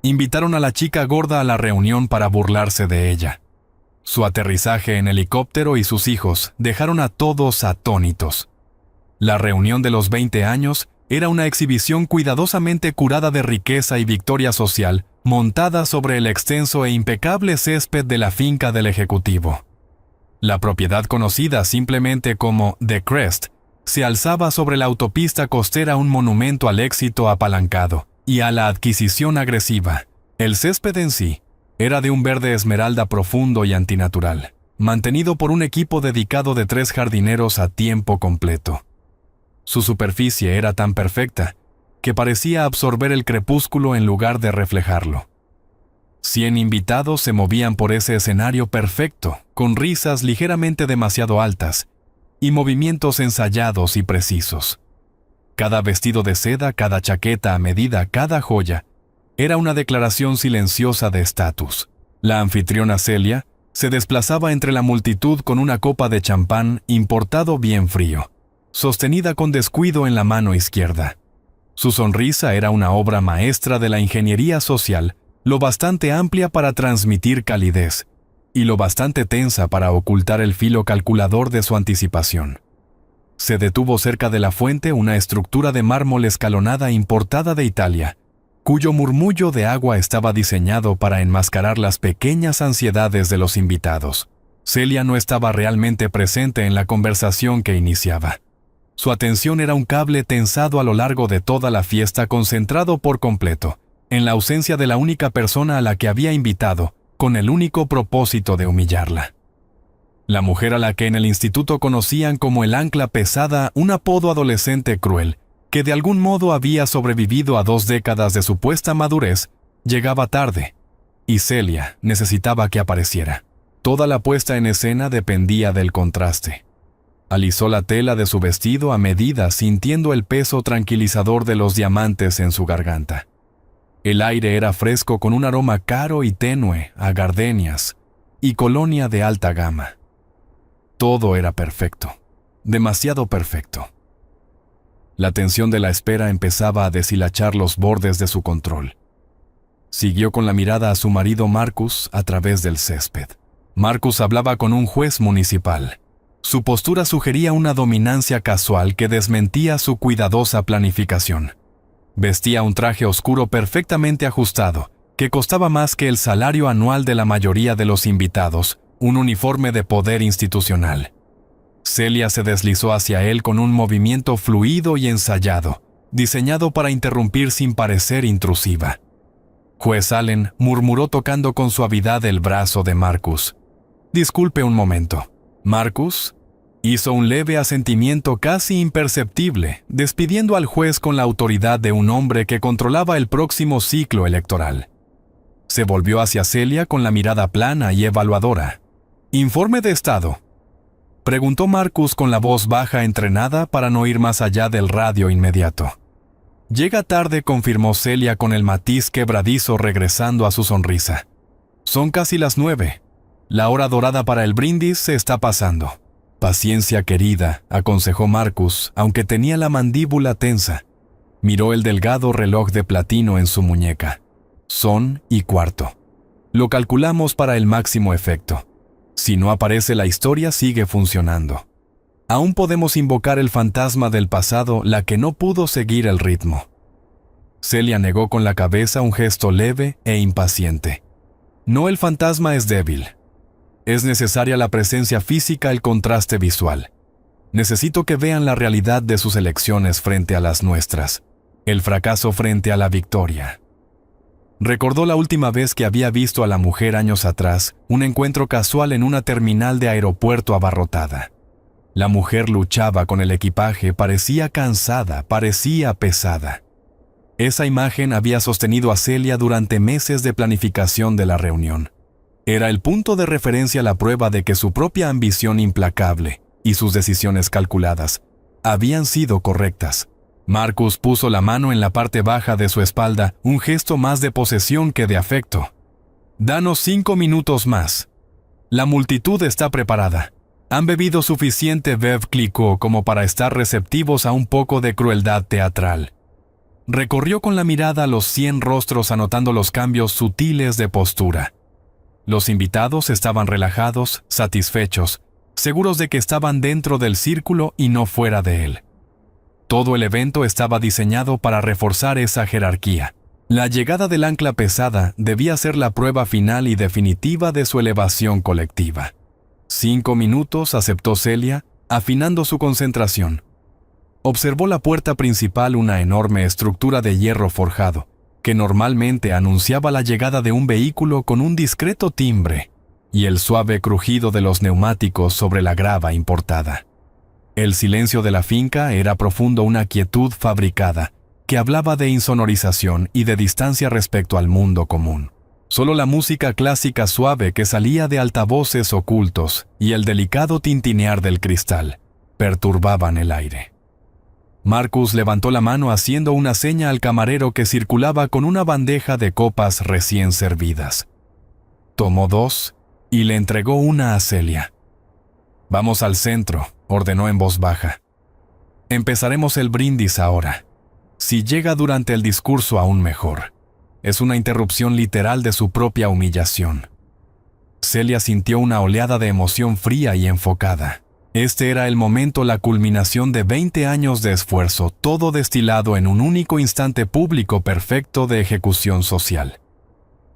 Invitaron a la chica gorda a la reunión para burlarse de ella. Su aterrizaje en helicóptero y sus hijos dejaron a todos atónitos. La reunión de los 20 años era una exhibición cuidadosamente curada de riqueza y victoria social, montada sobre el extenso e impecable césped de la finca del ejecutivo. La propiedad conocida simplemente como The Crest se alzaba sobre la autopista costera, un monumento al éxito apalancado y a la adquisición agresiva. El césped en sí era de un verde esmeralda profundo y antinatural, mantenido por un equipo dedicado de 3 jardineros a tiempo completo. Su superficie era tan perfecta que parecía absorber el crepúsculo en lugar de reflejarlo. 100 invitados se movían por ese escenario perfecto, con risas ligeramente demasiado altas y movimientos ensayados y precisos. Cada vestido de seda, cada chaqueta a medida, cada joya, era una declaración silenciosa de estatus. La anfitriona Celia se desplazaba entre la multitud con una copa de champán importado bien frío, sostenida con descuido en la mano izquierda. Su sonrisa era una obra maestra de la ingeniería social, lo bastante amplia para transmitir calidez y lo bastante tensa para ocultar el filo calculador de su anticipación. Se detuvo cerca de la fuente una estructura de mármol escalonada importada de Italia, cuyo murmullo de agua estaba diseñado para enmascarar las pequeñas ansiedades de los invitados. Celia no estaba realmente presente en la conversación que iniciaba. Su atención era un cable tensado a lo largo de toda la fiesta, concentrado por completo, en la ausencia de la única persona a la que había invitado, con el único propósito de humillarla. La mujer a la que en el instituto conocían como el ancla pesada, un apodo adolescente cruel, que de algún modo había sobrevivido a 2 décadas de supuesta madurez, llegaba tarde, y Celia necesitaba que apareciera. Toda la puesta en escena dependía del contraste. Alisó la tela de su vestido a medida, sintiendo el peso tranquilizador de los diamantes en su garganta. El aire era fresco, con un aroma caro y tenue a gardenias y colonia de alta gama. Todo era perfecto, demasiado perfecto. La tensión de la espera empezaba a deshilachar los bordes de su control. Siguió con la mirada a su marido Marcus a través del césped. Marcus hablaba con un juez municipal. Su postura sugería una dominancia casual que desmentía su cuidadosa planificación. Vestía un traje oscuro perfectamente ajustado, que costaba más que el salario anual de la mayoría de los invitados, un uniforme de poder institucional. Celia se deslizó hacia él con un movimiento fluido y ensayado, diseñado para interrumpir sin parecer intrusiva. Juez Allen murmuró tocando con suavidad el brazo de Marcus. «Disculpe un momento». Marcus hizo un leve asentimiento casi imperceptible, despidiendo al juez con la autoridad de un hombre que controlaba el próximo ciclo electoral. Se volvió hacia Celia con la mirada plana y evaluadora. «¿Informe de estado?», preguntó Marcus con la voz baja entrenada para no ir más allá del radio inmediato. «Llega tarde», confirmó Celia con el matiz quebradizo regresando a su sonrisa. «Son casi las 9. La hora dorada para el brindis se está pasando». «Paciencia, querida», aconsejó Marcus, aunque tenía la mandíbula tensa. Miró el delgado reloj de platino en su muñeca. «Son 1:15. Lo calculamos para el máximo efecto. Si no aparece, la historia sigue funcionando. Aún podemos invocar el fantasma del pasado, la que no pudo seguir el ritmo». Celia negó con la cabeza, un gesto leve e impaciente. «No, el fantasma es débil. Es necesaria la presencia física, el contraste visual. Necesito que vean la realidad de sus elecciones frente a las nuestras, el fracaso frente a la victoria». Recordó la última vez que había visto a la mujer años atrás, un encuentro casual en una terminal de aeropuerto abarrotada. La mujer luchaba con el equipaje, parecía cansada, parecía pesada. Esa imagen había sostenido a Celia durante meses de planificación de la reunión. Era el punto de referencia, la prueba de que su propia ambición implacable y sus decisiones calculadas habían sido correctas. Marcus puso la mano en la parte baja de su espalda, un gesto más de posesión que de afecto. «Danos 5 minutos más. La multitud está preparada. Han bebido suficiente Veuve Clicquot como para estar receptivos a un poco de crueldad teatral». Recorrió con la mirada los 100 rostros anotando los cambios sutiles de postura. Los invitados estaban relajados, satisfechos, seguros de que estaban dentro del círculo y no fuera de él. Todo el evento estaba diseñado para reforzar esa jerarquía. La llegada del ancla pesada debía ser la prueba final y definitiva de su elevación colectiva. 5 minutos, aceptó Celia, afinando su concentración. Observó la puerta principal, una enorme estructura de hierro forjado, que normalmente anunciaba la llegada de un vehículo con un discreto timbre, y el suave crujido de los neumáticos sobre la grava importada. El silencio de la finca era profundo, una quietud fabricada, que hablaba de insonorización y de distancia respecto al mundo común. Solo la música clásica suave que salía de altavoces ocultos y el delicado tintinear del cristal perturbaban el aire. Marcus levantó la mano haciendo una seña al camarero que circulaba con una bandeja de copas recién servidas. Tomó 2 y le entregó una a Celia. «Vamos al centro», ordenó en voz baja. «Empezaremos el brindis ahora. Si llega durante el discurso, aún mejor. Es una interrupción literal de su propia humillación». Celia sintió una oleada de emoción fría y enfocada. Este era el momento, la culminación de 20 años de esfuerzo, todo destilado en un único instante público perfecto de ejecución social.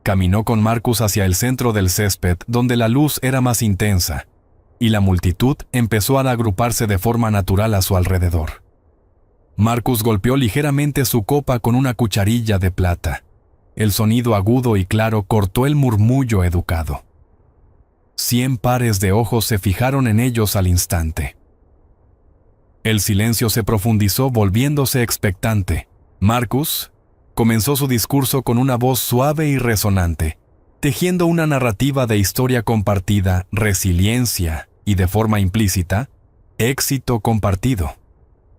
Caminó con Marcus hacia el centro del césped, donde la luz era más intensa, y la multitud empezó a agruparse de forma natural a su alrededor. Marcus golpeó ligeramente su copa con una cucharilla de plata. El sonido agudo y claro cortó el murmullo educado. 100 pares de ojos se fijaron en ellos al instante. El silencio se profundizó, volviéndose expectante. Marcus comenzó su discurso con una voz suave y resonante, tejiendo una narrativa de historia compartida, resiliencia y, de forma implícita, éxito compartido.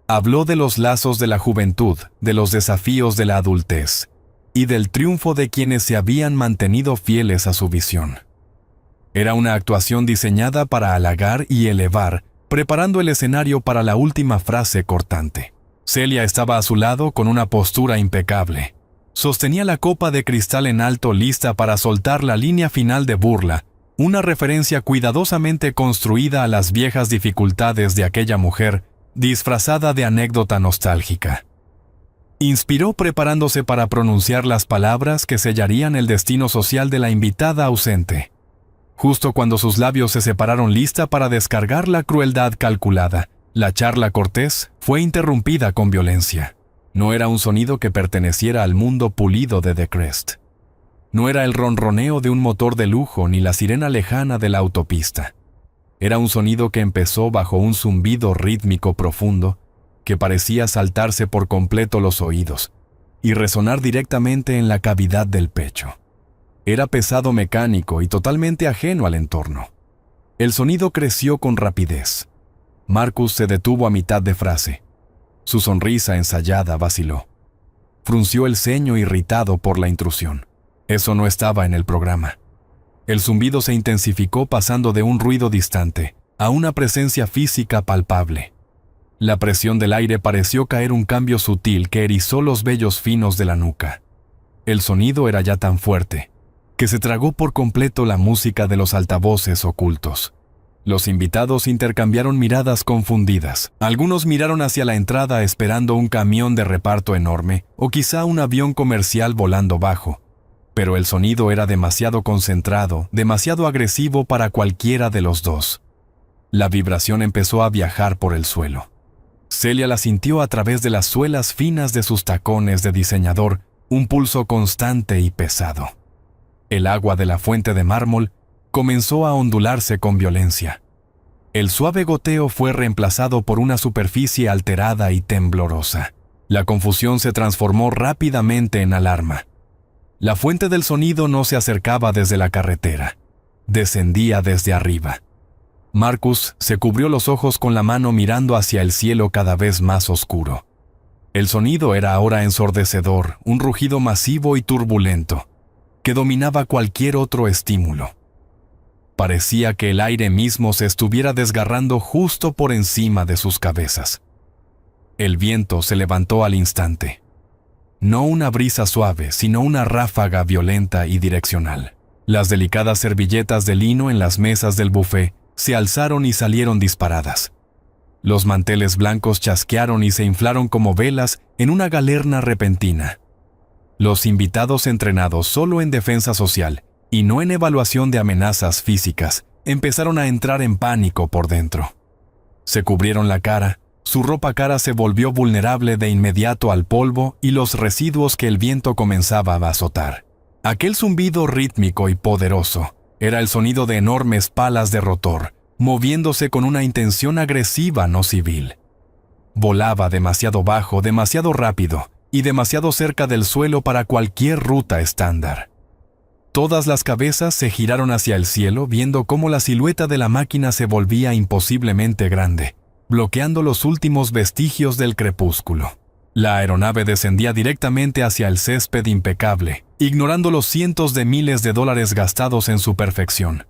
Habló de los lazos de la juventud, de los desafíos de la adultez y del triunfo de quienes se habían mantenido fieles a su visión. Era una actuación diseñada para halagar y elevar, preparando el escenario para la última frase cortante. Celia estaba a su lado con una postura impecable. Sostenía la copa de cristal en alto, lista para soltar la línea final de burla, una referencia cuidadosamente construida a las viejas dificultades de aquella mujer, disfrazada de anécdota nostálgica. Inspiró preparándose para pronunciar las palabras que sellarían el destino social de la invitada ausente. Justo cuando sus labios se separaron, lista para descargar la crueldad calculada, la charla cortés fue interrumpida con violencia. No era un sonido que perteneciera al mundo pulido de The Crest. No era el ronroneo de un motor de lujo ni la sirena lejana de la autopista. Era un sonido que empezó bajo un zumbido rítmico profundo que parecía saltarse por completo los oídos y resonar directamente en la cavidad del pecho. Era pesado, mecánico y totalmente ajeno al entorno. El sonido creció con rapidez. Marcus se detuvo a mitad de frase. Su sonrisa ensayada vaciló. Frunció el ceño, irritado por la intrusión. Eso no estaba en el programa. El zumbido se intensificó, pasando de un ruido distante a una presencia física palpable. La presión del aire pareció caer, un cambio sutil que erizó los vellos finos de la nuca. El sonido era ya tan fuerte que se tragó por completo la música de los altavoces ocultos. Los invitados intercambiaron miradas confundidas. Algunos miraron hacia la entrada esperando un camión de reparto enorme o quizá un avión comercial volando bajo. Pero el sonido era demasiado concentrado, demasiado agresivo para cualquiera de los dos. La vibración empezó a viajar por el suelo. Celia la sintió a través de las suelas finas de sus tacones de diseñador, un pulso constante y pesado. El agua de la fuente de mármol comenzó a ondularse con violencia. El suave goteo fue reemplazado por una superficie alterada y temblorosa. La confusión se transformó rápidamente en alarma. La fuente del sonido no se acercaba desde la carretera, descendía desde arriba. Marcus se cubrió los ojos con la mano, mirando hacia el cielo cada vez más oscuro. El sonido era ahora ensordecedor, un rugido masivo y turbulento, que dominaba cualquier otro estímulo. Parecía que el aire mismo se estuviera desgarrando justo por encima de sus cabezas. El viento se levantó al instante. No una brisa suave, sino una ráfaga violenta y direccional. Las delicadas servilletas de lino en las mesas del buffet se alzaron y salieron disparadas. Los manteles blancos chasquearon y se inflaron como velas en una galerna repentina. Los invitados entrenados solo en defensa social y no en evaluación de amenazas físicas empezaron a entrar en pánico por dentro. Se cubrieron la cara, su ropa cara se volvió vulnerable de inmediato al polvo y los residuos que el viento comenzaba a azotar. Aquel zumbido rítmico y poderoso era el sonido de enormes palas de rotor, moviéndose con una intención agresiva no civil. Volaba demasiado bajo, demasiado rápido y demasiado cerca del suelo para cualquier ruta estándar. Todas las cabezas se giraron hacia el cielo viendo cómo la silueta de la máquina se volvía imposiblemente grande, bloqueando los últimos vestigios del crepúsculo. La aeronave descendía directamente hacia el césped impecable, ignorando los cientos de miles de dólares gastados en su perfección.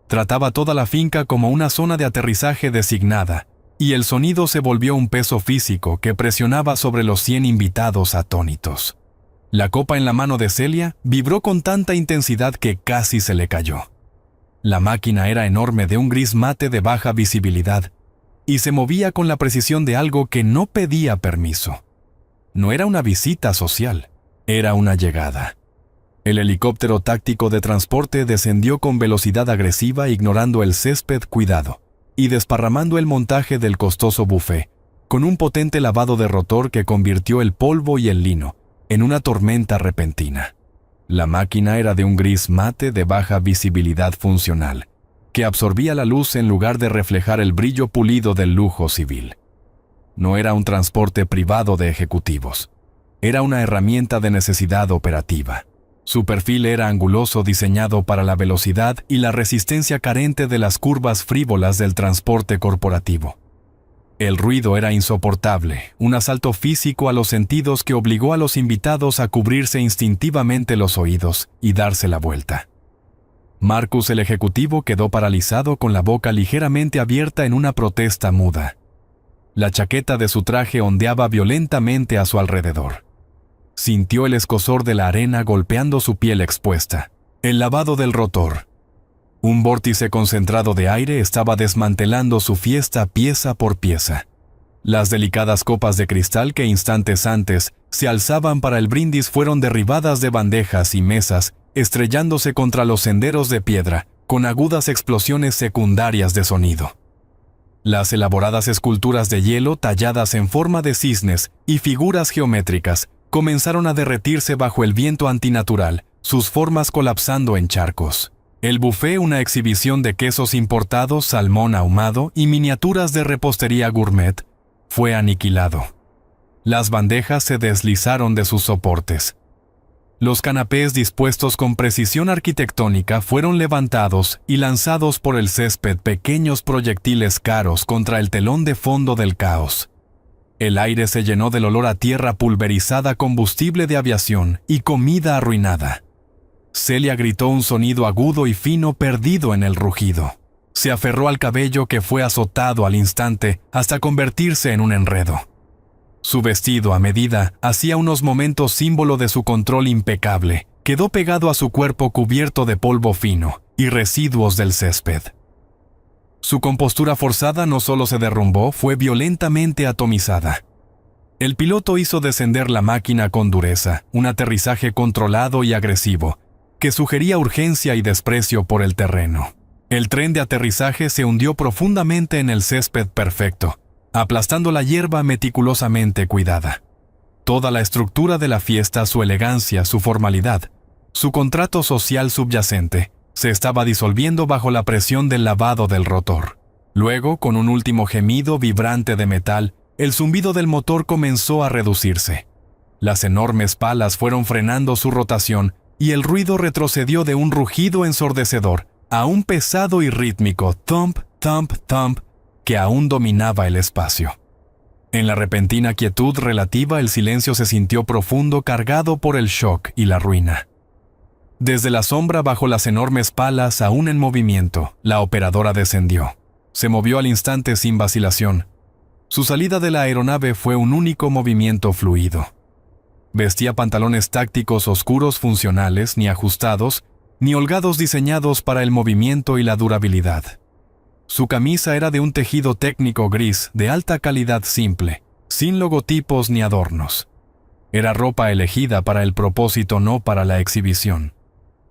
Trataba toda la finca como una zona de aterrizaje designada, y el sonido se volvió un peso físico que presionaba sobre los 100 invitados atónitos. La copa en la mano de Celia vibró con tanta intensidad que casi se le cayó. La máquina era enorme, de un gris mate de baja visibilidad, y se movía con la precisión de algo que no pedía permiso. No era una visita social, era una llegada. El helicóptero táctico de transporte descendió con velocidad agresiva, ignorando el césped cuidado y desparramando el montaje del costoso buffet, con un potente lavado de rotor que convirtió el polvo y el lino en una tormenta repentina. La máquina era de un gris mate de baja visibilidad funcional, que absorbía la luz en lugar de reflejar el brillo pulido del lujo civil. No era un transporte privado de ejecutivos. Era una herramienta de necesidad operativa. Su perfil era anguloso, diseñado para la velocidad y la resistencia carente de las curvas frívolas del transporte corporativo. El ruido era insoportable, un asalto físico a los sentidos que obligó a los invitados a cubrirse instintivamente los oídos y darse la vuelta. Marcus, el ejecutivo, quedó paralizado con la boca ligeramente abierta en una protesta muda. La chaqueta de su traje ondeaba violentamente a su alrededor. Sintió el escozor de la arena golpeando su piel expuesta, el lavado del rotor. Un vórtice concentrado de aire estaba desmantelando su fiesta pieza por pieza. Las delicadas copas de cristal que instantes antes se alzaban para el brindis fueron derribadas de bandejas y mesas, estrellándose contra los senderos de piedra, con agudas explosiones secundarias de sonido. Las elaboradas esculturas de hielo talladas en forma de cisnes y figuras geométricas comenzaron a derretirse bajo el viento antinatural, sus formas colapsando en charcos. El buffet, una exhibición de quesos importados, salmón ahumado y miniaturas de repostería gourmet, fue aniquilado. Las bandejas se deslizaron de sus soportes. Los canapés dispuestos con precisión arquitectónica fueron levantados y lanzados por el césped, pequeños proyectiles caros contra el telón de fondo del caos. El aire se llenó del olor a tierra pulverizada, combustible de aviación y comida arruinada. Celia gritó un sonido agudo y fino perdido en el rugido. Se aferró al cabello que fue azotado al instante hasta convertirse en un enredo. Su vestido a medida, hacía unos momentos símbolo de su control impecable, quedó pegado a su cuerpo cubierto de polvo fino y residuos del césped. Su compostura forzada no solo se derrumbó, fue violentamente atomizada. El piloto hizo descender la máquina con dureza, un aterrizaje controlado y agresivo, que sugería urgencia y desprecio por el terreno. El tren de aterrizaje se hundió profundamente en el césped perfecto, aplastando la hierba meticulosamente cuidada. Toda la estructura de la fiesta, su elegancia, su formalidad, su contrato social subyacente, se estaba disolviendo bajo la presión del lavado del rotor. Luego, con un último gemido vibrante de metal, el zumbido del motor comenzó a reducirse. Las enormes palas fueron frenando su rotación y el ruido retrocedió de un rugido ensordecedor a un pesado y rítmico thump, thump, thump que aún dominaba el espacio. En la repentina quietud relativa, el silencio se sintió profundo, cargado por el shock y la ruina. Desde la sombra, bajo las enormes palas aún en movimiento, la operadora descendió. Se movió al instante sin vacilación. Su salida de la aeronave fue un único movimiento fluido. Vestía pantalones tácticos oscuros funcionales, ni ajustados, ni holgados diseñados para el movimiento y la durabilidad. Su camisa era de un tejido técnico gris de alta calidad simple, sin logotipos ni adornos. Era ropa elegida para el propósito, no para la exhibición.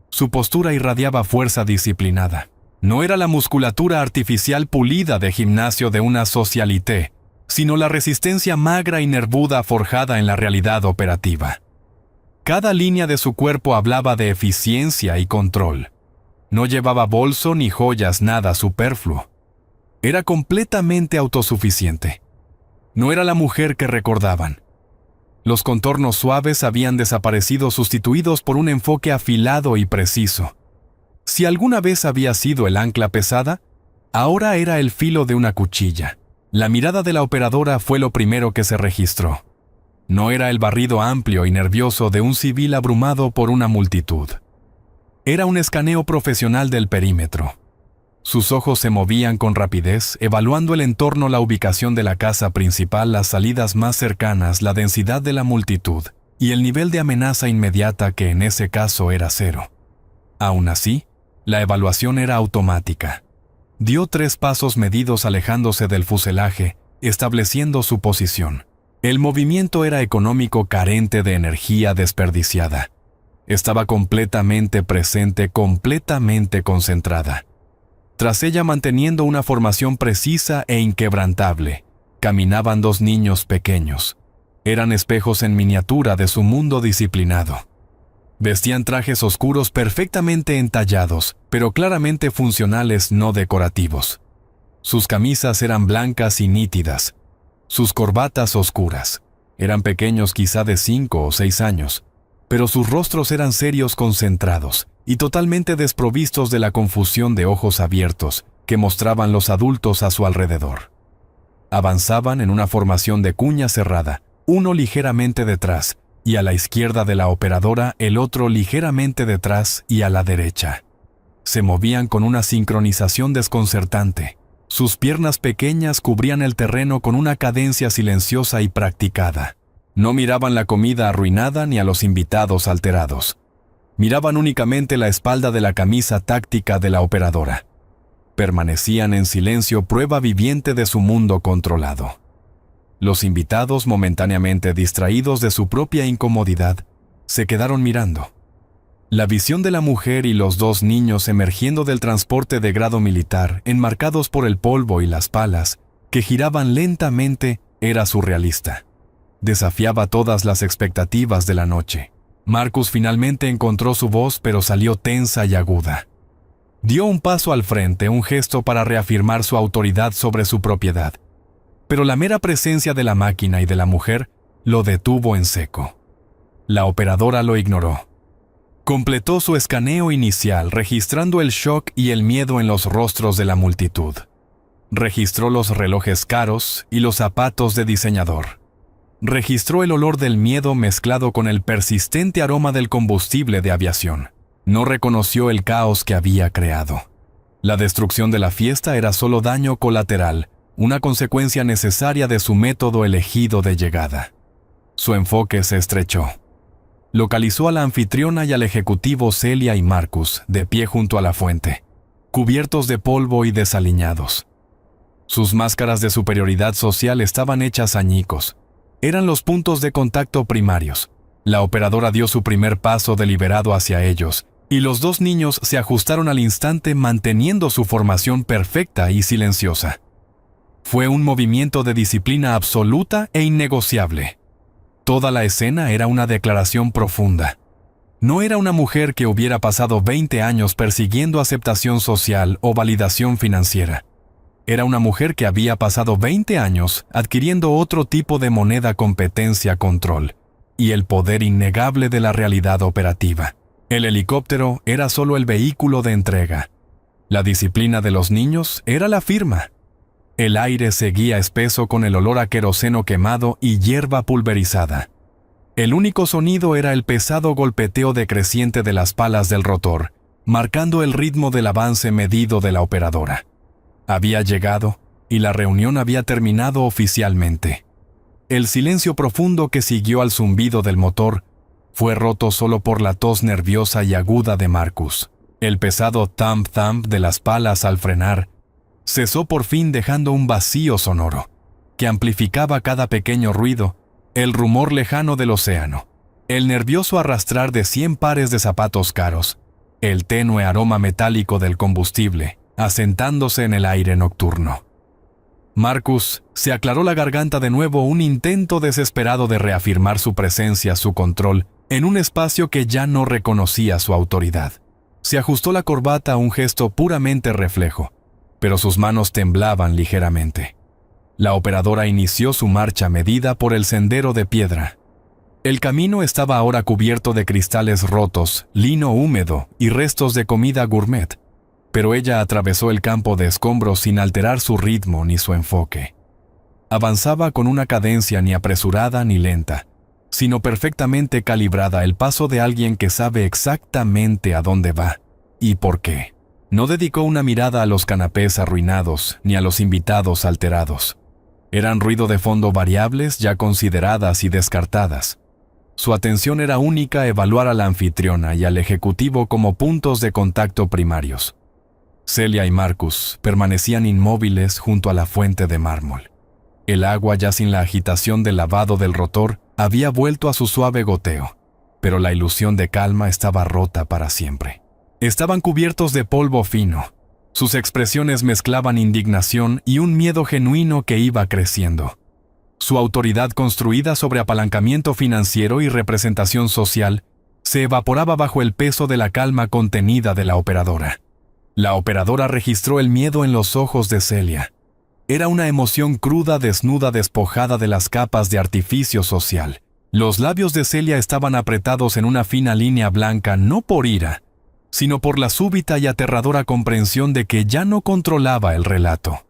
Su postura irradiaba fuerza disciplinada. No era la musculatura artificial pulida de gimnasio de una socialité, sino la resistencia magra y nervuda forjada en la realidad operativa. Cada línea de su cuerpo hablaba de eficiencia y control. No llevaba bolso ni joyas, nada superfluo. Era completamente autosuficiente. No era la mujer que recordaban. Los contornos suaves habían desaparecido, sustituidos por un enfoque afilado y preciso. Si alguna vez había sido el ancla pesada, ahora era el filo de una cuchilla. La mirada de la operadora fue lo primero que se registró. No era el barrido amplio y nervioso de un civil abrumado por una multitud. Era un escaneo profesional del perímetro. Sus ojos se movían con rapidez, evaluando el entorno, la ubicación de la casa principal, las salidas más cercanas, la densidad de la multitud y el nivel de amenaza inmediata, que en ese caso era 0. Aún así, la evaluación era automática. Dio 3 pasos medidos alejándose del fuselaje, estableciendo su posición. El movimiento era económico, carente de energía desperdiciada. Estaba completamente presente, completamente concentrada. Tras ella, manteniendo una formación precisa e inquebrantable, caminaban 2 niños pequeños. Eran espejos en miniatura de su mundo disciplinado. Vestían trajes oscuros perfectamente entallados, pero claramente funcionales, no decorativos. Sus camisas eran blancas y nítidas. Sus corbatas oscuras. Eran pequeños, quizá de 5 o 6 años, pero sus rostros eran serios, concentrados y totalmente desprovistos de la confusión de ojos abiertos que mostraban los adultos a su alrededor. Avanzaban en una formación de cuña cerrada, uno ligeramente detrás, y a la izquierda de la operadora el otro ligeramente detrás y a la derecha. Se movían con una sincronización desconcertante. Sus piernas pequeñas cubrían el terreno con una cadencia silenciosa y practicada. No miraban la comida arruinada ni a los invitados alterados. Miraban únicamente la espalda de la camisa táctica de la operadora. Permanecían en silencio, prueba viviente de su mundo controlado. Los invitados, momentáneamente distraídos de su propia incomodidad, se quedaron mirando. La visión de la mujer y los 2 niños emergiendo del transporte de grado militar, enmarcados por el polvo y las palas, que giraban lentamente, era surrealista. Desafiaba todas las expectativas de la noche. Marcus finalmente encontró su voz, pero salió tensa y aguda. Dio un paso al frente, un gesto para reafirmar su autoridad sobre su propiedad. Pero la mera presencia de la máquina y de la mujer lo detuvo en seco. La operadora lo ignoró. Completó su escaneo inicial, registrando el shock y el miedo en los rostros de la multitud. Registró los relojes caros y los zapatos de diseñador. Registró el olor del miedo mezclado con el persistente aroma del combustible de aviación. No reconoció el caos que había creado. La destrucción de la fiesta era solo daño colateral, una consecuencia necesaria de su método elegido de llegada. Su enfoque se estrechó. Localizó a la anfitriona y al ejecutivo Celia y Marcus, de pie junto a la fuente, cubiertos de polvo y desaliñados. Sus máscaras de superioridad social estaban hechas añicos. Eran los puntos de contacto primarios. La operadora dio su primer paso deliberado hacia ellos, y los 2 niños se ajustaron al instante, manteniendo su formación perfecta y silenciosa. Fue un movimiento de disciplina absoluta e innegociable. Toda la escena era una declaración profunda. No era una mujer que hubiera pasado 20 años persiguiendo aceptación social o validación financiera. Era una mujer que había pasado 20 años adquiriendo otro tipo de moneda: competencia, control y el poder innegable de la realidad operativa. El helicóptero era solo el vehículo de entrega. La disciplina de los niños era la firma. El aire seguía espeso con el olor a queroseno quemado y hierba pulverizada. El único sonido era el pesado golpeteo decreciente de las palas del rotor, marcando el ritmo del avance medido de la operadora. Había llegado, y la reunión había terminado oficialmente. El silencio profundo que siguió al zumbido del motor fue roto solo por la tos nerviosa y aguda de Marcus. El pesado thump-thump de las palas al frenar cesó por fin, dejando un vacío sonoro que amplificaba cada pequeño ruido, el rumor lejano del océano, el nervioso arrastrar de 100 pares de zapatos caros, el tenue aroma metálico del combustible, asentándose en el aire nocturno. Marcus se aclaró la garganta de nuevo, un intento desesperado de reafirmar su presencia, su control, en un espacio que ya no reconocía su autoridad. Se ajustó la corbata a un gesto puramente reflejo, pero sus manos temblaban ligeramente. La operadora inició su marcha medida por el sendero de piedra. El camino estaba ahora cubierto de cristales rotos, lino húmedo y restos de comida gourmet, pero ella atravesó el campo de escombros sin alterar su ritmo ni su enfoque. Avanzaba con una cadencia ni apresurada ni lenta, sino perfectamente calibrada, el paso de alguien que sabe exactamente a dónde va y por qué. No dedicó una mirada a los canapés arruinados ni a los invitados alterados. Eran ruido de fondo variables ya consideradas y descartadas. Su atención era única: evaluar a la anfitriona y al ejecutivo como puntos de contacto primarios. Celia y Marcus permanecían inmóviles junto a la fuente de mármol. El agua, ya sin la agitación del lavado del rotor, había vuelto a su suave goteo, pero la ilusión de calma estaba rota para siempre. Estaban cubiertos de polvo fino. Sus expresiones mezclaban indignación y un miedo genuino que iba creciendo. Su autoridad, construida sobre apalancamiento financiero y representación social, se evaporaba bajo el peso de la calma contenida de la operadora. La operadora registró el miedo en los ojos de Celia. Era una emoción cruda, desnuda, despojada de las capas de artificio social. Los labios de Celia estaban apretados en una fina línea blanca, no por ira, sino por la súbita y aterradora comprensión de que ya no controlaba el relato.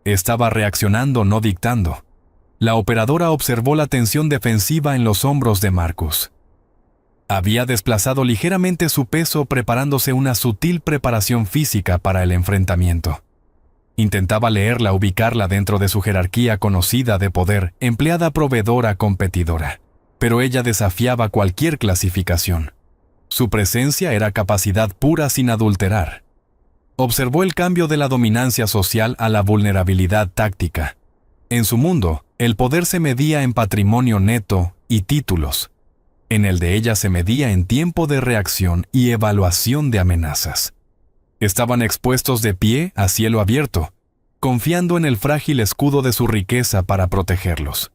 Estaba reaccionando, no dictando. La operadora observó la tensión defensiva en los hombros de Marcus. Había desplazado ligeramente su peso, preparándose una sutil preparación física para el enfrentamiento. Intentaba leerla, ubicarla dentro de su jerarquía conocida de poder, empleada, proveedora, competidora. Pero ella desafiaba cualquier clasificación. Su presencia era capacidad pura sin adulterar. Observó el cambio de la dominancia social a la vulnerabilidad táctica. En su mundo, el poder se medía en patrimonio neto y títulos. En el de ella se medía en tiempo de reacción y evaluación de amenazas. Estaban expuestos de pie a cielo abierto, confiando en el frágil escudo de su riqueza para protegerlos.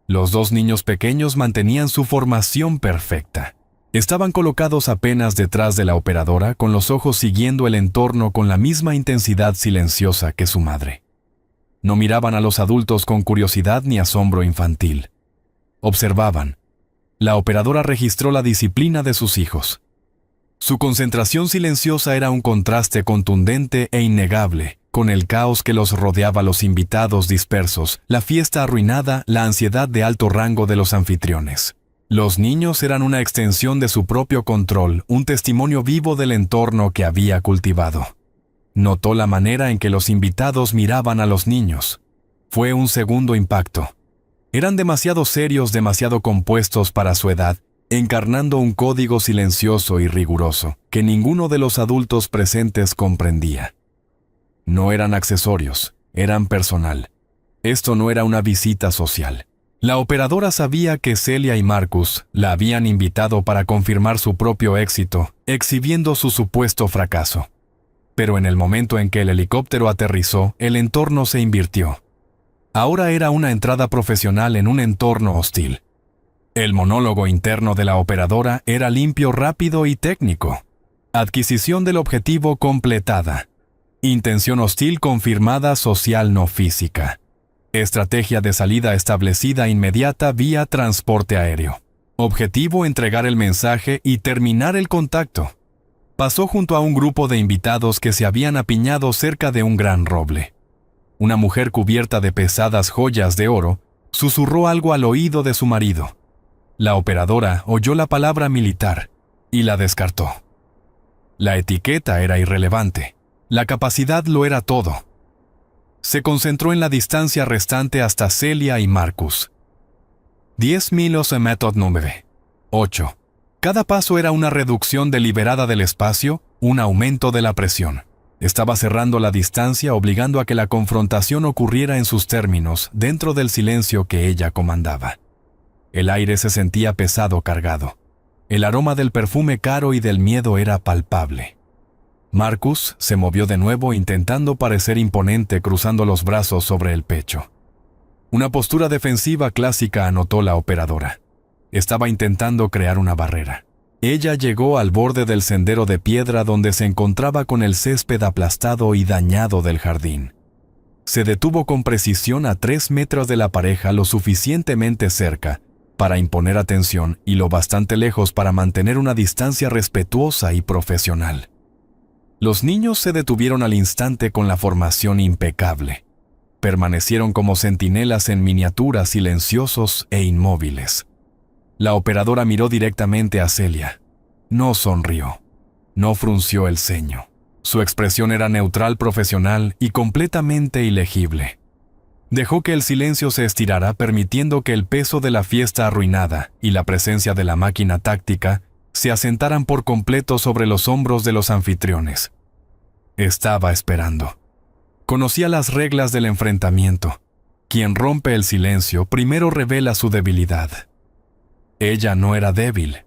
Los dos niños pequeños mantenían su formación perfecta. Estaban colocados apenas detrás de la operadora, con los ojos siguiendo el entorno con la misma intensidad silenciosa que su madre. No miraban a los adultos con curiosidad ni asombro infantil. Observaban. La operadora registró la disciplina de sus hijos. Su concentración silenciosa era un contraste contundente e innegable con el caos que los rodeaba: los invitados dispersos, la fiesta arruinada, la ansiedad de alto rango de los anfitriones. Los niños eran una extensión de su propio control, un testimonio vivo del entorno que había cultivado. Notó la manera en que los invitados miraban a los niños. Fue un segundo impacto. Eran demasiado serios, demasiado compuestos para su edad, encarnando un código silencioso y riguroso que ninguno de los adultos presentes comprendía. No eran accesorios, eran personal. Esto no era una visita social. La operadora sabía que Celia y Marcus la habían invitado para confirmar su propio éxito, exhibiendo su supuesto fracaso. Pero en el momento en que el helicóptero aterrizó, el entorno se invirtió. Ahora era una entrada profesional en un entorno hostil. El monólogo interno de la operadora era limpio, rápido y técnico. Adquisición del objetivo completada. Intención hostil confirmada, social no física. Estrategia de salida establecida inmediata vía transporte aéreo. Objetivo: entregar el mensaje y terminar el contacto. Pasó junto a un grupo de invitados que se habían apiñado cerca de un gran roble. Una mujer cubierta de pesadas joyas de oro susurró algo al oído de su marido. La operadora oyó la palabra militar y la descartó. La etiqueta era irrelevante. La capacidad lo era todo. Se concentró en la distancia restante hasta Celia y Marcus. 10.000 método número 8. Cada paso era una reducción deliberada del espacio, un aumento de la presión. Estaba cerrando la distancia, obligando a que la confrontación ocurriera en sus términos, dentro del silencio que ella comandaba. El aire se sentía pesado, cargado. El aroma del perfume caro y del miedo era palpable. Marcus se movió de nuevo, intentando parecer imponente, cruzando los brazos sobre el pecho. Una postura defensiva clásica, anotó la operadora. Estaba intentando crear una barrera. Ella llegó al borde del sendero de piedra donde se encontraba con el césped aplastado y dañado del jardín. Se detuvo con precisión a 3 metros de la pareja, lo suficientemente cerca para imponer atención y lo bastante lejos para mantener una distancia respetuosa y profesional. Los niños se detuvieron al instante con la formación impecable. Permanecieron como centinelas en miniatura, silenciosos e inmóviles. La operadora miró directamente a Celia. No sonrió. No frunció el ceño. Su expresión era neutral, profesional y completamente ilegible. Dejó que el silencio se estirara, permitiendo que el peso de la fiesta arruinada y la presencia de la máquina táctica se asentaran por completo sobre los hombros de los anfitriones. Estaba esperando. Conocía las reglas del enfrentamiento. Quien rompe el silencio primero revela su debilidad. Ella no era débil.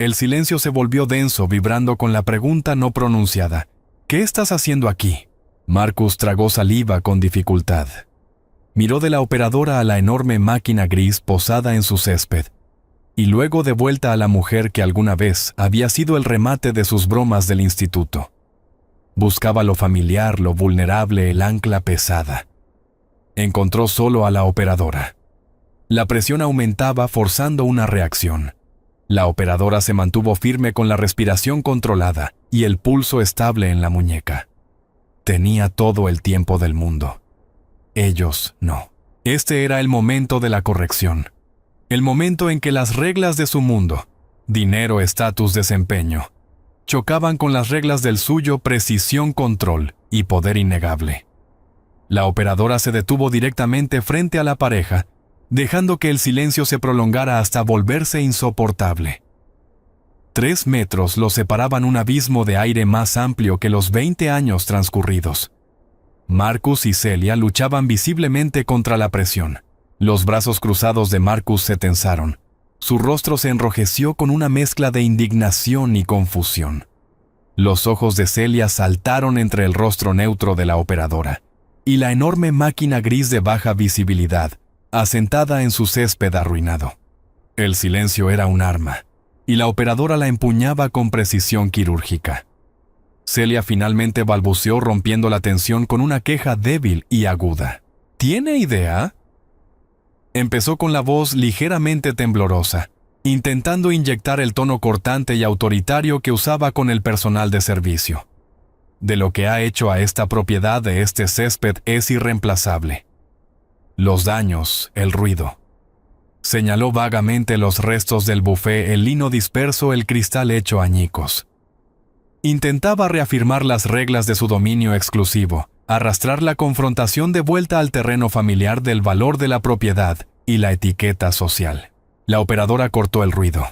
El silencio se volvió denso, vibrando con la pregunta no pronunciada. ¿Qué estás haciendo aquí? Marcus tragó saliva con dificultad. Miró de la operadora a la enorme máquina gris posada en su césped, y luego de vuelta a la mujer que alguna vez había sido el remate de sus bromas del instituto. Buscaba lo familiar, lo vulnerable, el ancla pesada. Encontró solo a la operadora. La presión aumentaba, forzando una reacción. La operadora se mantuvo firme con la respiración controlada y el pulso estable en la muñeca. Tenía todo el tiempo del mundo. Ellos no. Este era el momento de la corrección. El momento en que las reglas de su mundo, dinero, estatus, desempeño, chocaban con las reglas del suyo, precisión, control y poder innegable. La operadora se detuvo directamente frente a la pareja, dejando que el silencio se prolongara hasta volverse insoportable. 3 metros los separaban, un abismo de aire más amplio que los 20 años transcurridos. Marcus y Celia luchaban visiblemente contra la presión. Los brazos cruzados de Marcus se tensaron. Su rostro se enrojeció con una mezcla de indignación y confusión. Los ojos de Celia saltaron entre el rostro neutro de la operadora y la enorme máquina gris de baja visibilidad, asentada en su césped arruinado. El silencio era un arma, y la operadora la empuñaba con precisión quirúrgica. Celia finalmente balbuceó, rompiendo la tensión con una queja débil y aguda. ¿Tiene idea? Empezó con la voz ligeramente temblorosa, intentando inyectar el tono cortante y autoritario que usaba con el personal de servicio. De lo que ha hecho a esta propiedad de este césped es irreemplazable. Los daños, el ruido. Señaló vagamente los restos del buffet, el lino disperso, el cristal hecho añicos. Intentaba reafirmar las reglas de su dominio exclusivo, arrastrar la confrontación de vuelta al terreno familiar del valor de la propiedad y la etiqueta social. La operadora cortó el ruido.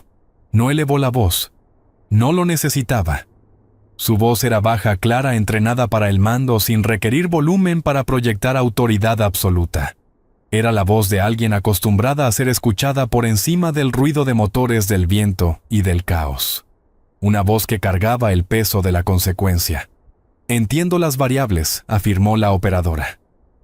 No elevó la voz. No lo necesitaba. Su voz era baja, clara, entrenada para el mando, sin requerir volumen para proyectar autoridad absoluta. Era la voz de alguien acostumbrada a ser escuchada por encima del ruido de motores, del viento y del caos. Una voz que cargaba el peso de la consecuencia. Entiendo las variables, afirmó la operadora.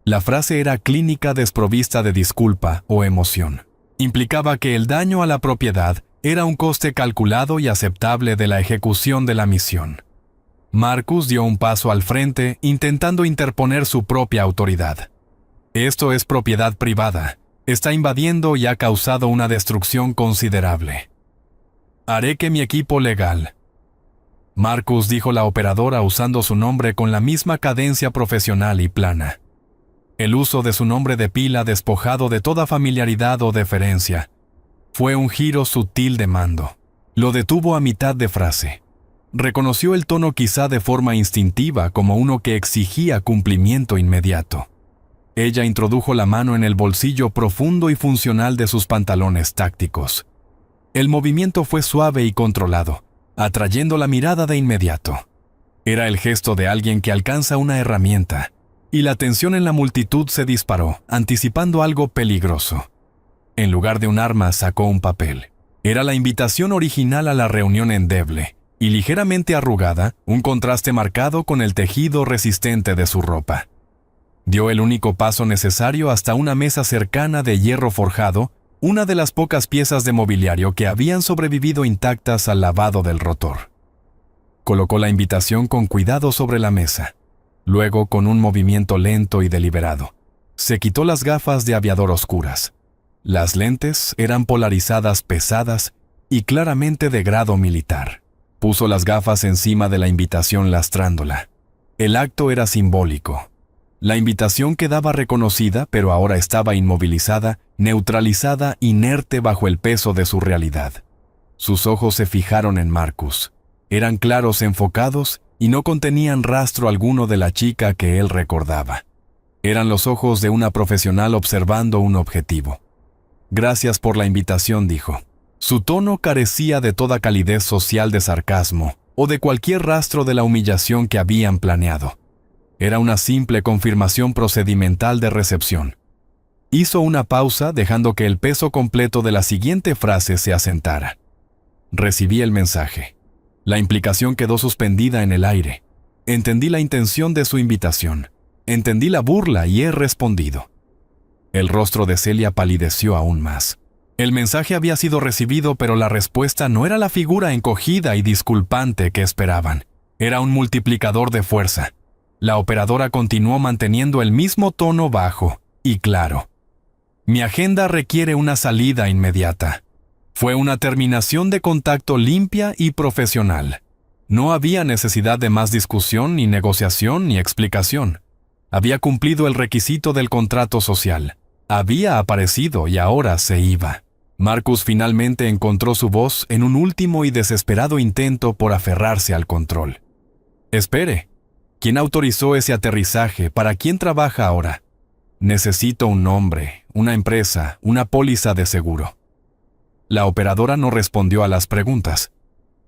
La frase era clínica, desprovista de disculpa o emoción. Implicaba que el daño a la propiedad era un coste calculado y aceptable de la ejecución de la misión. Marcus dio un paso al frente, intentando interponer su propia autoridad. Esto es propiedad privada. Está invadiendo y ha causado una destrucción considerable. Haré que mi equipo legal. Marcus, dijo la operadora usando su nombre con la misma cadencia profesional y plana. El uso de su nombre de pila, despojado de toda familiaridad o deferencia, fue un giro sutil de mando. Lo detuvo a mitad de frase. Reconoció el tono, quizá de forma instintiva, como uno que exigía cumplimiento inmediato. Ella introdujo la mano en el bolsillo profundo y funcional de sus pantalones tácticos. El movimiento fue suave y controlado, atrayendo la mirada de inmediato. Era el gesto de alguien que alcanza una herramienta, y la tensión en la multitud se disparó, anticipando algo peligroso. En lugar de un arma, sacó un papel. Era la invitación original a la reunión endeble, y ligeramente arrugada, un contraste marcado con el tejido resistente de su ropa. Dio el único paso necesario hasta una mesa cercana de hierro forjado, una de las pocas piezas de mobiliario que habían sobrevivido intactas al lavado del rotor. Colocó la invitación con cuidado sobre la mesa. Luego, con un movimiento lento y deliberado, se quitó las gafas de aviador oscuras. Las lentes eran polarizadas pesadas y claramente de grado militar. Puso las gafas encima de la invitación lastrándola. El acto era simbólico. La invitación quedaba reconocida, pero ahora estaba inmovilizada, neutralizada, inerte bajo el peso de su realidad. Sus ojos se fijaron en Marcus. Eran claros, enfocados, y no contenían rastro alguno de la chica que él recordaba. Eran los ojos de una profesional observando un objetivo. «Gracias por la invitación», dijo. Su tono carecía de toda calidez social de sarcasmo o de cualquier rastro de la humillación que habían planeado. Era una simple confirmación procedimental de recepción. Hizo una pausa, dejando que el peso completo de la siguiente frase se asentara. Recibí el mensaje. La implicación quedó suspendida en el aire. Entendí la intención de su invitación. Entendí la burla y he respondido. El rostro de Celia palideció aún más. El mensaje había sido recibido, pero la respuesta no era la figura encogida y disculpante que esperaban. Era un multiplicador de fuerza. La operadora continuó manteniendo el mismo tono bajo y claro. Mi agenda requiere una salida inmediata. Fue una terminación de contacto limpia y profesional. No había necesidad de más discusión, ni negociación, ni explicación. Había cumplido el requisito del contrato social. Había aparecido y ahora se iba. Marcus finalmente encontró su voz en un último y desesperado intento por aferrarse al control. Espere. ¿Quién autorizó ese aterrizaje? ¿Para quién trabaja ahora? Necesito un nombre, una empresa, una póliza de seguro. La operadora no respondió a las preguntas.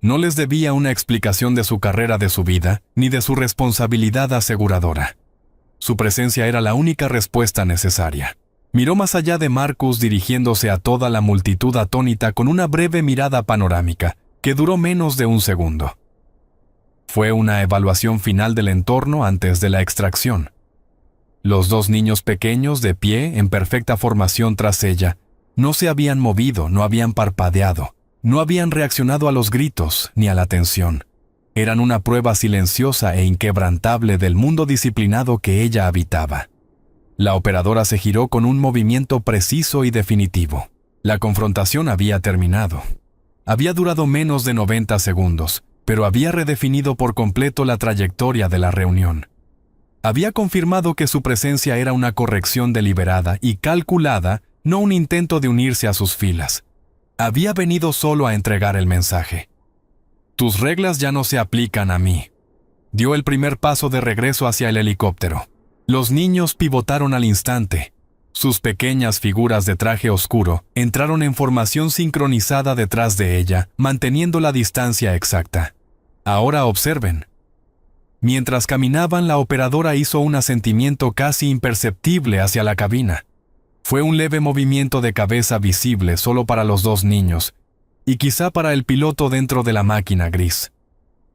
No les debía una explicación de su carrera, de su vida, ni de su responsabilidad aseguradora. Su presencia era la única respuesta necesaria. Miró más allá de Marcus, dirigiéndose a toda la multitud atónita con una breve mirada panorámica, que duró menos de un segundo. Fue una evaluación final del entorno antes de la extracción. Los dos niños pequeños de pie, en perfecta formación tras ella, no se habían movido, no habían parpadeado, no habían reaccionado a los gritos ni a la tensión. Eran una prueba silenciosa e inquebrantable del mundo disciplinado que ella habitaba. La operadora se giró con un movimiento preciso y definitivo. La confrontación había terminado. Había durado menos de 90 segundos, pero había redefinido por completo la trayectoria de la reunión. Había confirmado que su presencia era una corrección deliberada y calculada, no un intento de unirse a sus filas. Había venido solo a entregar el mensaje. Tus reglas ya no se aplican a mí. Dio el primer paso de regreso hacia el helicóptero. Los niños pivotaron al instante. Sus pequeñas figuras de traje oscuro entraron en formación sincronizada detrás de ella, manteniendo la distancia exacta. Ahora observen. Mientras caminaban, la operadora hizo un asentimiento casi imperceptible hacia la cabina. Fue un leve movimiento de cabeza visible solo para los dos niños, y quizá para el piloto dentro de la máquina gris.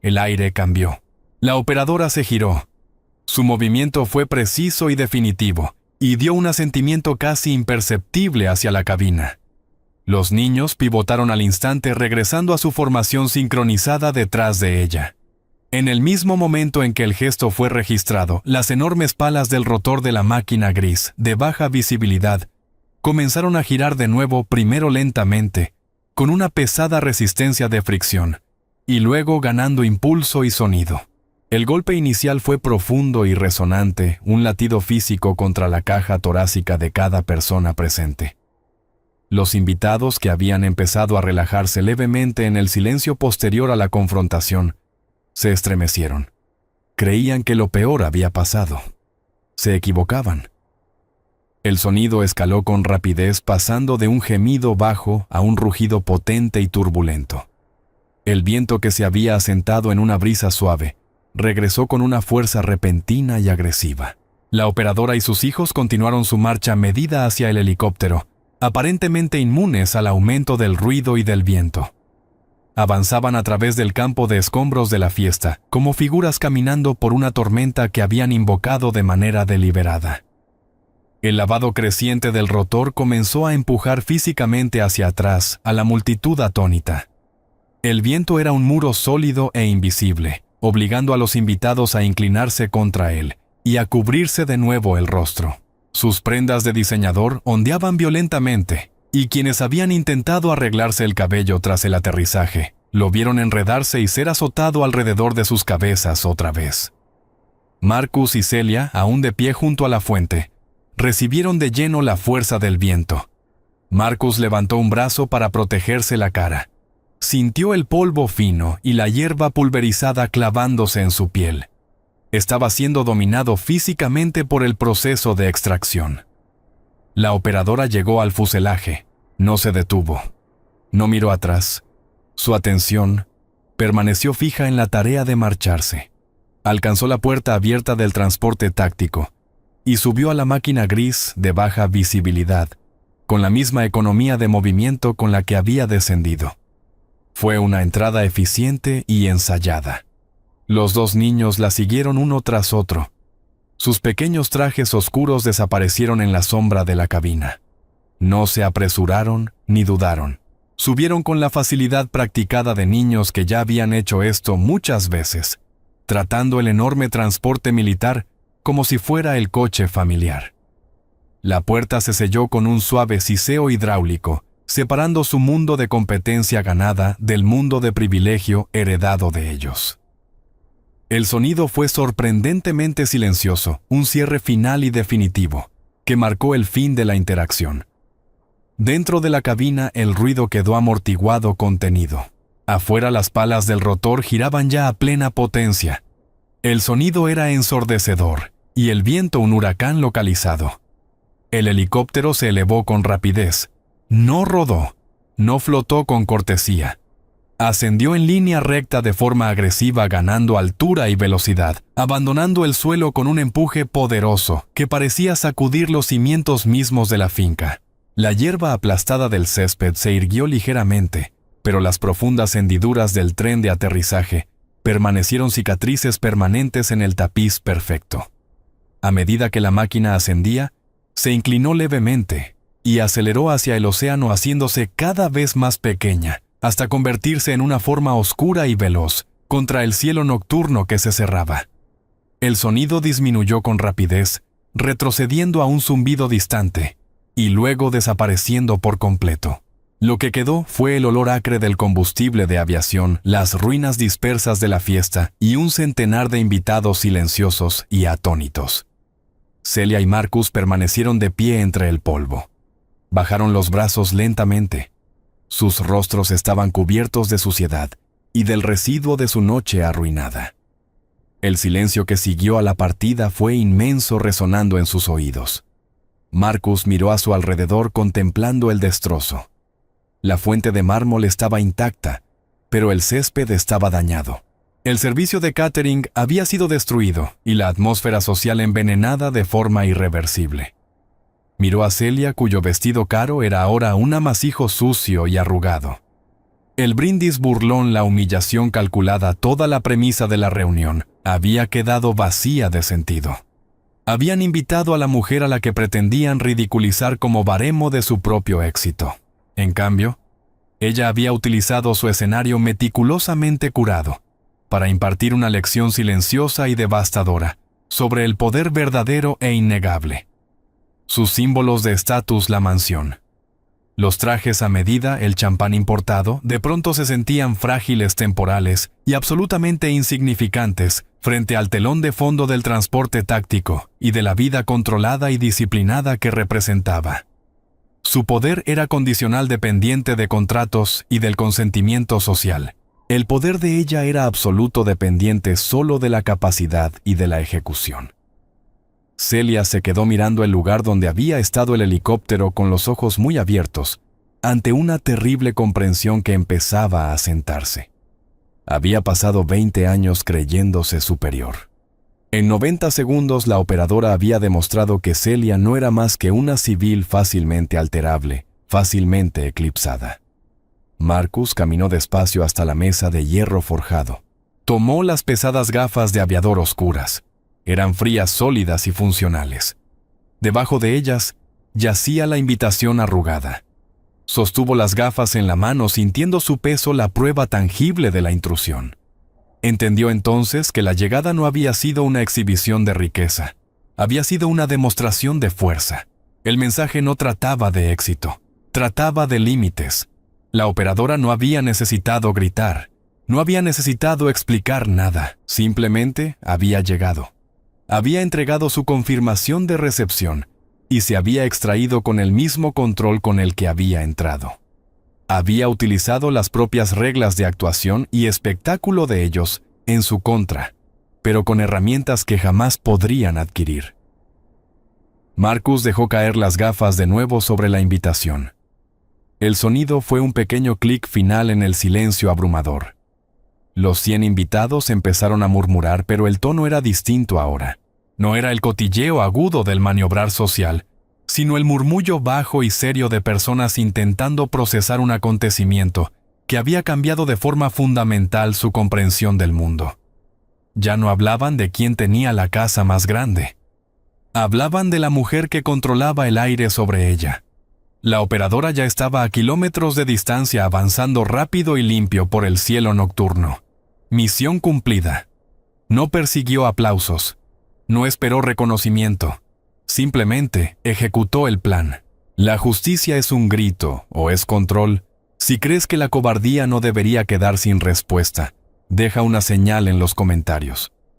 El aire cambió. La operadora se giró. Su movimiento fue preciso y definitivo, y dio un asentimiento casi imperceptible hacia la cabina. Los niños pivotaron al instante, regresando a su formación sincronizada detrás de ella. En el mismo momento en que el gesto fue registrado, las enormes palas del rotor de la máquina gris, de baja visibilidad, comenzaron a girar de nuevo, primero lentamente, con una pesada resistencia de fricción, y luego ganando impulso y sonido. El golpe inicial fue profundo y resonante, un latido físico contra la caja torácica de cada persona presente. Los invitados, que habían empezado a relajarse levemente en el silencio posterior a la confrontación, se estremecieron. Creían que lo peor había pasado. Se equivocaban. El sonido escaló con rapidez, pasando de un gemido bajo a un rugido potente y turbulento. El viento, que se había asentado en una brisa suave, regresó con una fuerza repentina y agresiva. La operadora y sus hijos continuaron su marcha medida hacia el helicóptero, aparentemente inmunes al aumento del ruido y del viento. Avanzaban a través del campo de escombros de la fiesta, como figuras caminando por una tormenta que habían invocado de manera deliberada. El lavado creciente del rotor comenzó a empujar físicamente hacia atrás a la multitud atónita. El viento era un muro sólido e invisible, obligando a los invitados a inclinarse contra él y a cubrirse de nuevo el rostro. Sus prendas de diseñador ondeaban violentamente, y quienes habían intentado arreglarse el cabello tras el aterrizaje, lo vieron enredarse y ser azotado alrededor de sus cabezas otra vez. Marcus y Celia, aún de pie junto a la fuente, recibieron de lleno la fuerza del viento. Marcus levantó un brazo para protegerse la cara. Sintió el polvo fino y la hierba pulverizada clavándose en su piel. Estaba siendo dominado físicamente por el proceso de extracción. La operadora llegó al fuselaje. No se detuvo. No miró atrás. Su atención permaneció fija en la tarea de marcharse. Alcanzó la puerta abierta del transporte táctico y subió a la máquina gris de baja visibilidad, con la misma economía de movimiento con la que había descendido. Fue una entrada eficiente y ensayada. Los dos niños la siguieron uno tras otro. Sus pequeños trajes oscuros desaparecieron en la sombra de la cabina. No se apresuraron ni dudaron. Subieron con la facilidad practicada de niños que ya habían hecho esto muchas veces, tratando el enorme transporte militar como si fuera el coche familiar. La puerta se selló con un suave siseo hidráulico, separando su mundo de competencia ganada del mundo de privilegio heredado de ellos. El sonido fue sorprendentemente silencioso, un cierre final y definitivo, que marcó el fin de la interacción. Dentro de la cabina el ruido quedó amortiguado, contenido. Afuera las palas del rotor giraban ya a plena potencia. El sonido era ensordecedor, y el viento un huracán localizado. El helicóptero se elevó con rapidez. No rodó, no flotó con cortesía. Ascendió en línea recta de forma agresiva, ganando altura y velocidad, abandonando el suelo con un empuje poderoso que parecía sacudir los cimientos mismos de la finca. La hierba aplastada del césped se irguió ligeramente, pero las profundas hendiduras del tren de aterrizaje permanecieron cicatrices permanentes en el tapiz perfecto. A medida que la máquina ascendía, se inclinó levemente y aceleró hacia el océano, haciéndose cada vez más pequeña, hasta convertirse en una forma oscura y veloz contra el cielo nocturno que se cerraba. El sonido disminuyó con rapidez, retrocediendo a un zumbido distante, y luego desapareciendo por completo. Lo que quedó fue el olor acre del combustible de aviación, las ruinas dispersas de la fiesta y un centenar de invitados silenciosos y atónitos. Celia y Marcus permanecieron de pie entre el polvo. Bajaron los brazos lentamente. Sus rostros estaban cubiertos de suciedad y del residuo de su noche arruinada. El silencio que siguió a la partida fue inmenso, resonando en sus oídos. Marcus miró a su alrededor contemplando el destrozo. La fuente de mármol estaba intacta, pero el césped estaba dañado. El servicio de catering había sido destruido y la atmósfera social envenenada de forma irreversible. Miró a Celia, cuyo vestido caro era ahora un amasijo sucio y arrugado. El brindis burlón, la humillación calculada, toda la premisa de la reunión, había quedado vacía de sentido. Habían invitado a la mujer a la que pretendían ridiculizar como baremo de su propio éxito. En cambio, ella había utilizado su escenario meticulosamente curado para impartir una lección silenciosa y devastadora sobre el poder verdadero e innegable. Sus símbolos de estatus, la mansión, los trajes a medida, el champán importado, de pronto se sentían frágiles, temporales y absolutamente insignificantes frente al telón de fondo del transporte táctico y de la vida controlada y disciplinada que representaba. Su poder era condicional, dependiente de contratos y del consentimiento social. El poder de ella era absoluto, dependiente solo de la capacidad y de la ejecución. Celia se quedó mirando el lugar donde había estado el helicóptero con los ojos muy abiertos, ante una terrible comprensión que empezaba a asentarse. Había pasado 20 años creyéndose superior. En 90 segundos la operadora había demostrado que Celia no era más que una civil fácilmente alterable, fácilmente eclipsada. Marcus caminó despacio hasta la mesa de hierro forjado. Tomó las pesadas gafas de aviador oscuras. Eran frías, sólidas y funcionales. Debajo de ellas yacía la invitación arrugada. Sostuvo las gafas en la mano, sintiendo su peso la prueba tangible de la intrusión. Entendió entonces que la llegada no había sido una exhibición de riqueza. Había sido una demostración de fuerza. El mensaje no trataba de éxito. Trataba de límites. La operadora no había necesitado gritar. No había necesitado explicar nada. Simplemente había llegado. Había entregado su confirmación de recepción y se había extraído con el mismo control con el que había entrado. Había utilizado las propias reglas de actuación y espectáculo de ellos en su contra, pero con herramientas que jamás podrían adquirir. Marcus dejó caer las gafas de nuevo sobre la invitación. El sonido fue un pequeño clic final en el silencio abrumador. Los 100 invitados empezaron a murmurar, pero el tono era distinto ahora. No era el cotilleo agudo del maniobrar social, sino el murmullo bajo y serio de personas intentando procesar un acontecimiento que había cambiado de forma fundamental su comprensión del mundo. Ya no hablaban de quién tenía la casa más grande. Hablaban de la mujer que controlaba el aire sobre ella. La operadora ya estaba a kilómetros de distancia avanzando rápido y limpio por el cielo nocturno. Misión cumplida. No persiguió aplausos. No esperó reconocimiento. Simplemente ejecutó el plan. La justicia es un grito o es control. Si crees que la cobardía no debería quedar sin respuesta, deja una señal en los comentarios.